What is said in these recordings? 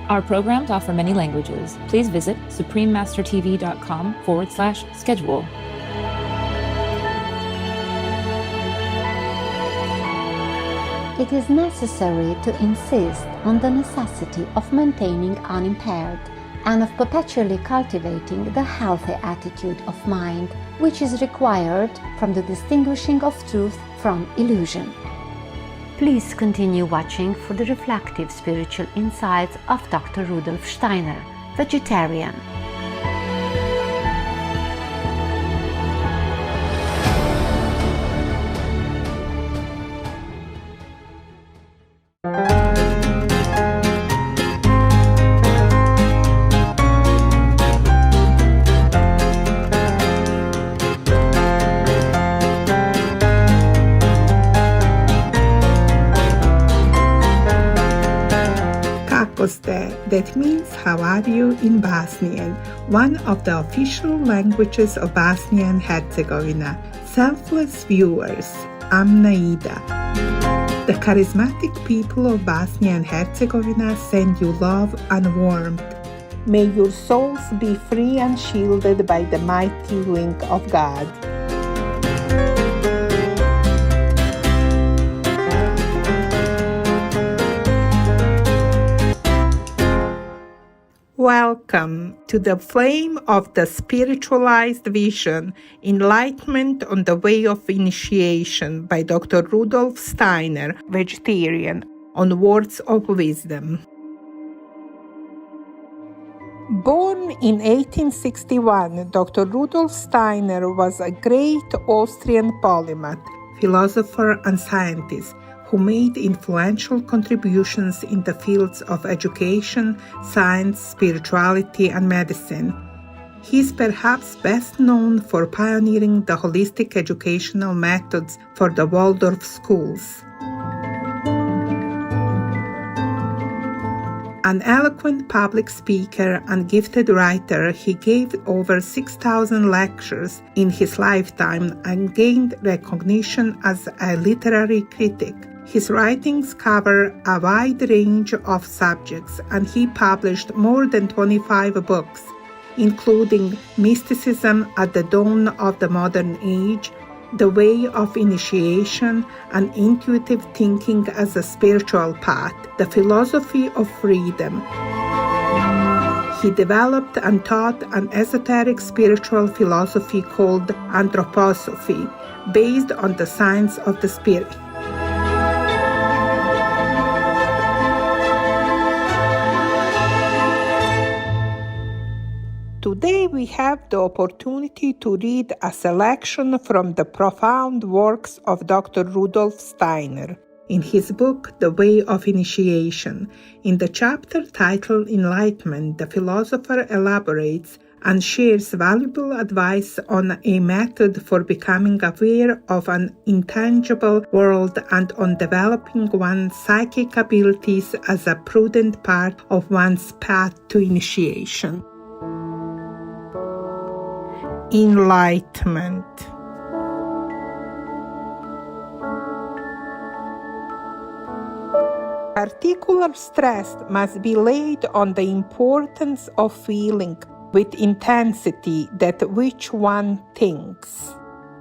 Our programs offer many languages. Please visit suprememastertv.com/schedule. It is necessary to insist on the necessity of maintaining unimpaired and of perpetually cultivating the healthy attitude of mind, which is required from the distinguishing of truth from illusion. Please continue watching for the reflective spiritual insights of Dr. Rudolf Steiner, vegetarian. That means how are you in Bosnian, one of the official languages of Bosnia and Herzegovina. Selfless viewers, I'm Naida. The charismatic people of Bosnia and Herzegovina send you love and warmth. May your souls be free and shielded by the mighty wing of God. Welcome to the Flame of the Spiritualized Vision, Enlightenment on the Way of Initiation by Dr. Rudolf Steiner, vegetarian, on Words of Wisdom. Born in 1861, Dr. Rudolf Steiner was a great Austrian polymath, philosopher and scientist who made influential contributions in the fields of education, science, spirituality, and medicine. He is perhaps best known for pioneering the holistic educational methods for the Waldorf schools. An eloquent public speaker and gifted writer, he gave over 6,000 lectures in his lifetime and gained recognition as a literary critic. His writings cover a wide range of subjects, and he published more than 25 books, including Mysticism at the Dawn of the Modern Age, The Way of Initiation, and Intuitive Thinking as a Spiritual Path, The Philosophy of Freedom. He developed and taught an esoteric spiritual philosophy called anthroposophy, based on the science of the spirit. Today we have the opportunity to read a selection from the profound works of Dr. Rudolf Steiner in his book, The Way of Initiation. In the chapter titled Enlightenment, the philosopher elaborates and shares valuable advice on a method for becoming aware of an intangible world and on developing one's psychic abilities as a prudent part of one's path to initiation. Enlightenment. Particular stress must be laid on the importance of feeling with intensity that which one thinks.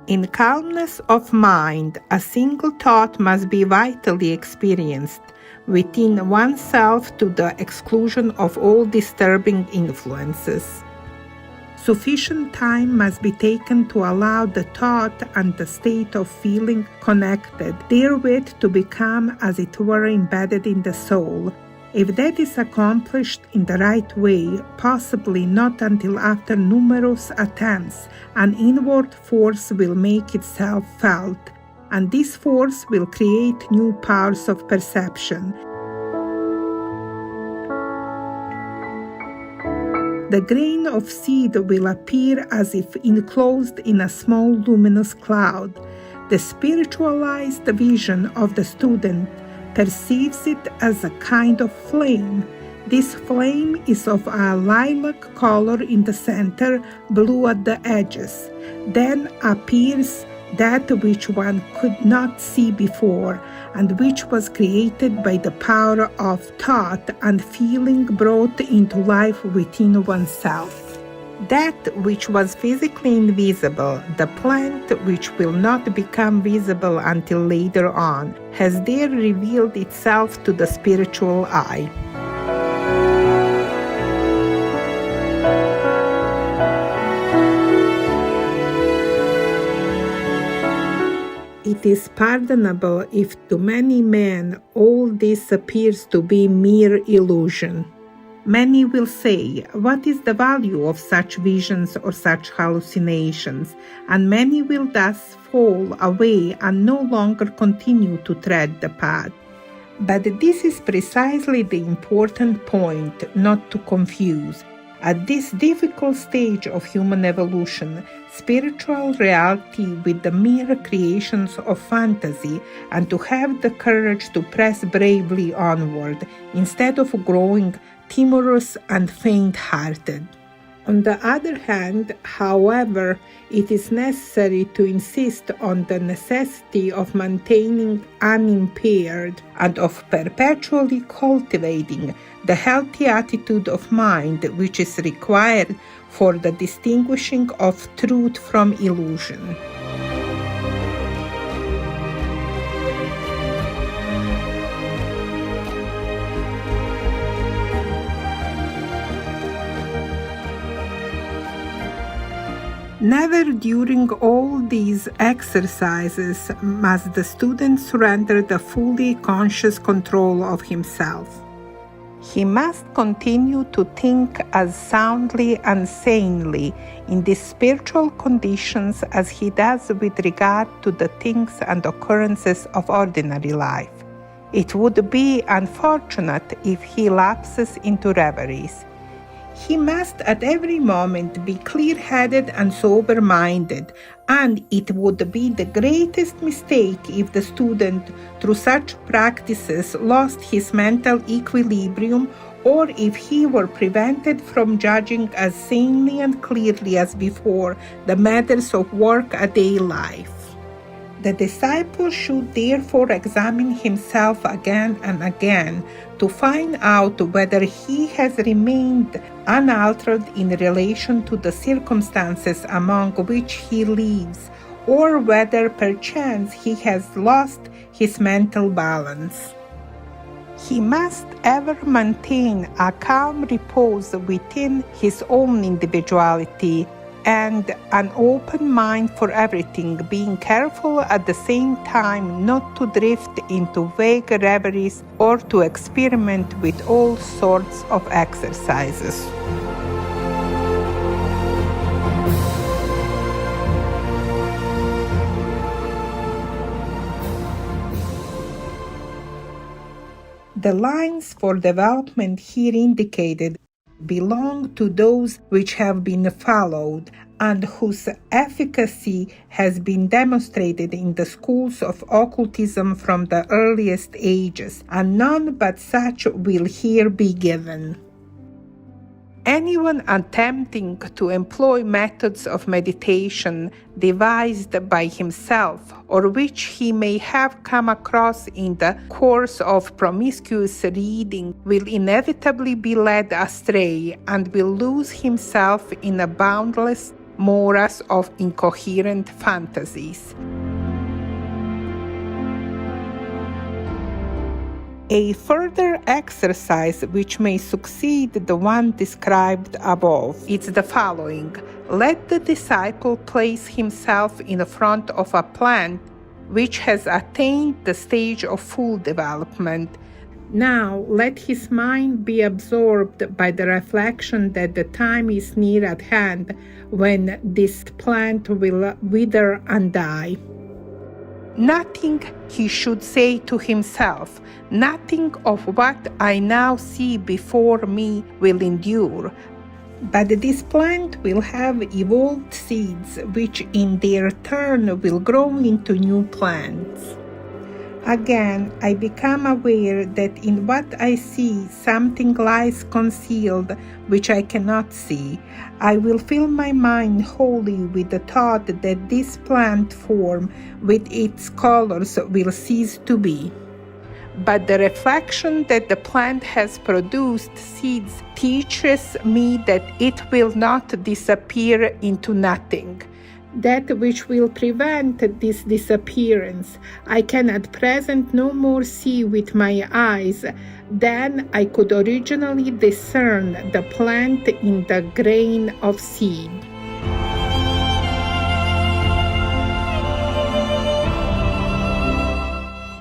In calmness of mind, a single thought must be vitally experienced within oneself to the exclusion of all disturbing influences. Sufficient time must be taken to allow the thought and the state of feeling connected therewith to become, as it were, embedded in the soul. If that is accomplished in the right way, possibly not until after numerous attempts, an inward force will make itself felt, and this force will create new powers of perception. The grain of seed will appear as if enclosed in a small luminous cloud. The spiritualized vision of the student perceives it as a kind of flame. This flame is of a lilac color in the center, blue at the edges. Then appears that which one could not see before, and which was created by the power of thought and feeling brought into life within oneself. That which was physically invisible, the plant which will not become visible until later on, has there revealed itself to the spiritual eye. It is pardonable if to many men all this appears to be mere illusion. Many will say, what is the value of such visions or such hallucinations? And many will thus fall away and no longer continue to tread the path. But this is precisely the important point, not to confuse. At this difficult stage of human evolution, spiritual reality with the mere creations of fantasy, and to have the courage to press bravely onward, instead of growing timorous and faint-hearted. On the other hand, however, it is necessary to insist on the necessity of maintaining unimpaired and of perpetually cultivating the healthy attitude of mind which is required for the distinguishing of truth from illusion. Never during all these exercises must the student surrender the fully conscious control of himself. He must continue to think as soundly and sanely in these spiritual conditions as he does with regard to the things and occurrences of ordinary life. It would be unfortunate if he lapses into reveries. He must at every moment be clear-headed and sober-minded, and it would be the greatest mistake if the student, through such practices, lost his mental equilibrium, or if he were prevented from judging as sanely and clearly as before the matters of work-a-day life. The disciple should therefore examine himself again and again to find out whether he has remained unaltered in relation to the circumstances among which he lives, or whether perchance he has lost his mental balance. He must ever maintain a calm repose within his own individuality and an open mind for everything, being careful at the same time not to drift into vague reveries or to experiment with all sorts of exercises. The lines for development here indicated belong to those which have been followed and whose efficacy has been demonstrated in the schools of occultism from the earliest ages, and none but such will here be given. Anyone attempting to employ methods of meditation devised by himself or which he may have come across in the course of promiscuous reading will inevitably be led astray and will lose himself in a boundless morass of incoherent fantasies. A further exercise which may succeed the one described above is the following. Let the disciple place himself in front of a plant which has attained the stage of full development. Now let his mind be absorbed by the reflection that the time is near at hand when this plant will wither and die. Nothing, he should say to himself, nothing of what I now see before me will endure, but this plant will have evolved seeds which in their turn will grow into new plants. Again, I become aware that in what I see, something lies concealed which I cannot see. I will fill my mind wholly with the thought that this plant form with its colors will cease to be. But the reflection that the plant has produced seeds teaches me that it will not disappear into nothing. That which will prevent this disappearance, I can at present no more see with my eyes than I could originally discern the plant in the grain of seed.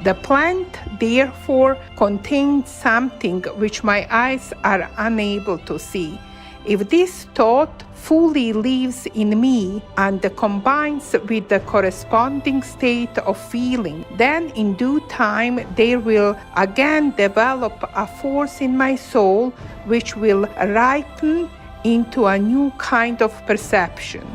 The plant, therefore, contains something which my eyes are unable to see. If this thought fully lives in me and combines with the corresponding state of feeling, then in due time there will again develop a force in my soul which will ripen into a new kind of perception.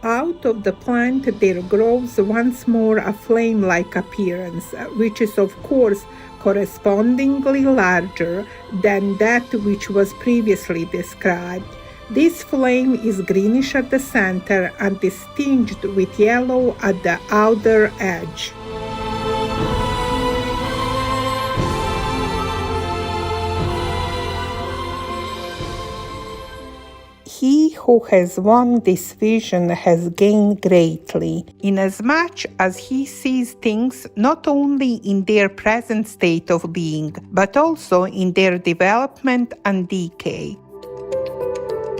Out of the plant there grows once more a flame-like appearance, which is of course correspondingly larger than that which was previously described. This flame is greenish at the center and is tinged with yellow at the outer edge. He who has won this vision has gained greatly, inasmuch as he sees things not only in their present state of being, but also in their development and decay.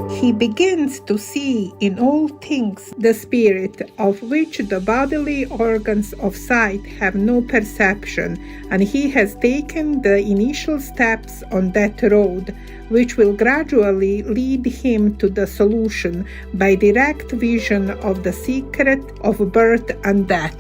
He begins to see in all things the spirit, of which the bodily organs of sight have no perception, and he has taken the initial steps on that road, which will gradually lead him to the solution by direct vision of the secret of birth and death.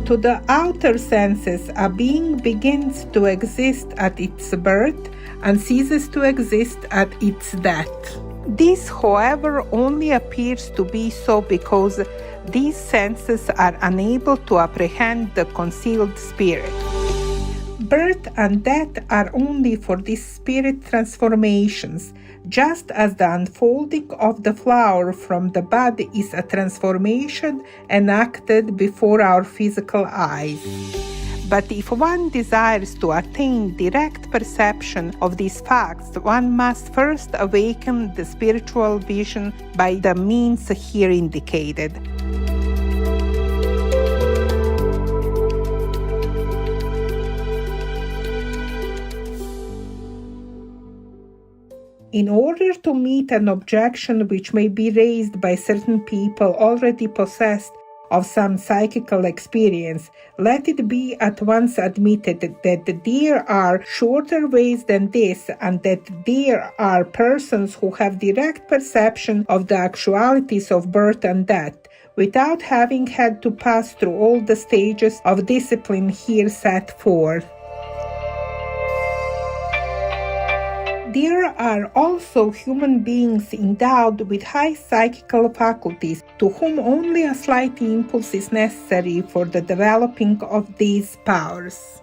To the outer senses, a being begins to exist at its birth and ceases to exist at its death. This, however, only appears to be so because these senses are unable to apprehend the concealed spirit. Birth and death are only for these spirit transformations, just as the unfolding of the flower from the bud is a transformation enacted before our physical eyes. But if one desires to attain direct perception of these facts, one must first awaken the spiritual vision by the means here indicated. In order to meet an objection which may be raised by certain people already possessed of some psychical experience, let it be at once admitted that there are shorter ways than this, and that there are persons who have direct perception of the actualities of birth and death, without having had to pass through all the stages of discipline here set forth. There are also human beings endowed with high psychical faculties, to whom only a slight impulse is necessary for the developing of these powers.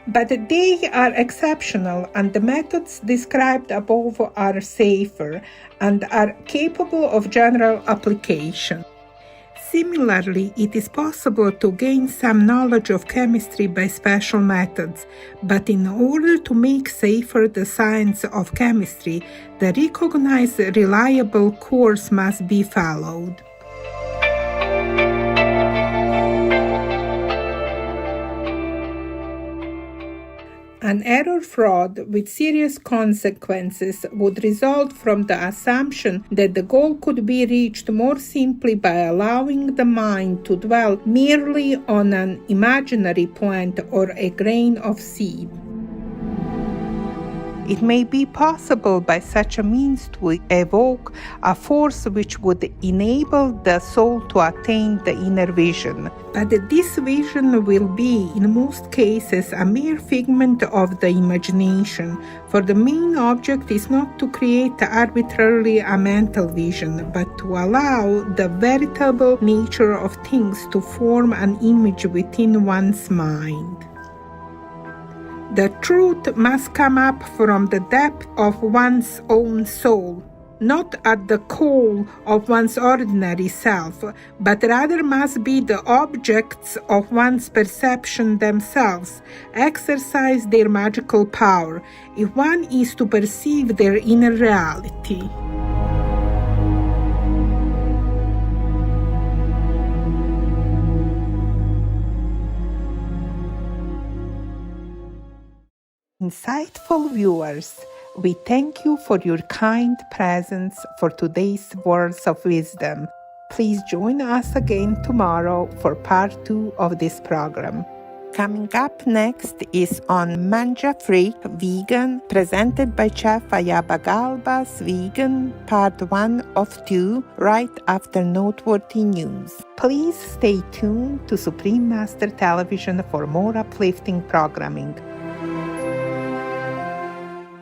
But they are exceptional, and the methods described above are safer and are capable of general application. Similarly, it is possible to gain some knowledge of chemistry by special methods, but in order to make safer the science of chemistry, the recognized reliable course must be followed. An error fraud with serious consequences would result from the assumption that the goal could be reached more simply by allowing the mind to dwell merely on an imaginary plant or a grain of seed. It may be possible by such a means to evoke a force which would enable the soul to attain the inner vision. But this vision will be, in most cases, a mere figment of the imagination, for the main object is not to create arbitrarily a mental vision, but to allow the veritable nature of things to form an image within one's mind. The truth must come up from the depth of one's own soul, not at the call of one's ordinary self, but rather must be the objects of one's perception themselves, exercise their magical power, if one is to perceive their inner reality. Insightful viewers, we thank you for your kind presence for today's Words of Wisdom. Please join us again tomorrow for part 2 of this program. Coming up next is on Manja Free Vegan, presented by Chef Ayaba Galba's Vegan, part 1 of 2, right after noteworthy news. Please stay tuned to Supreme Master Television for more uplifting programming.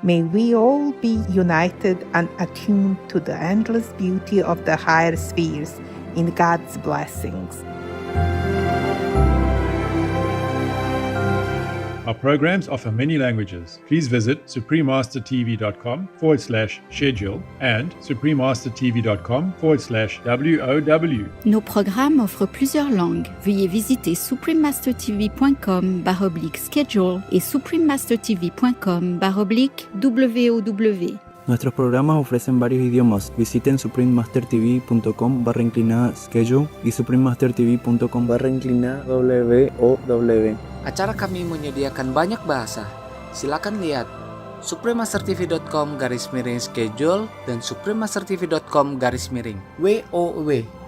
May we all be united and attuned to the endless beauty of the higher spheres in God's blessings. Our programs offer many languages. Please visit suprememastertv.com/schedule and suprememastertv.com/WOW. Nos programmes offrent plusieurs langues. Veuillez visiter suprememastertv.com/schedule et suprememastertv.com/WOW. Nuestros programas ofrecen varios idiomas. Visiten suprememastertv.com/schedule y suprememastertv.com/WOW. Acara kami menyediakan banyak bahasa. Silakan lihat suprememastertv.com/schedule dan suprememastertv.com/WOW.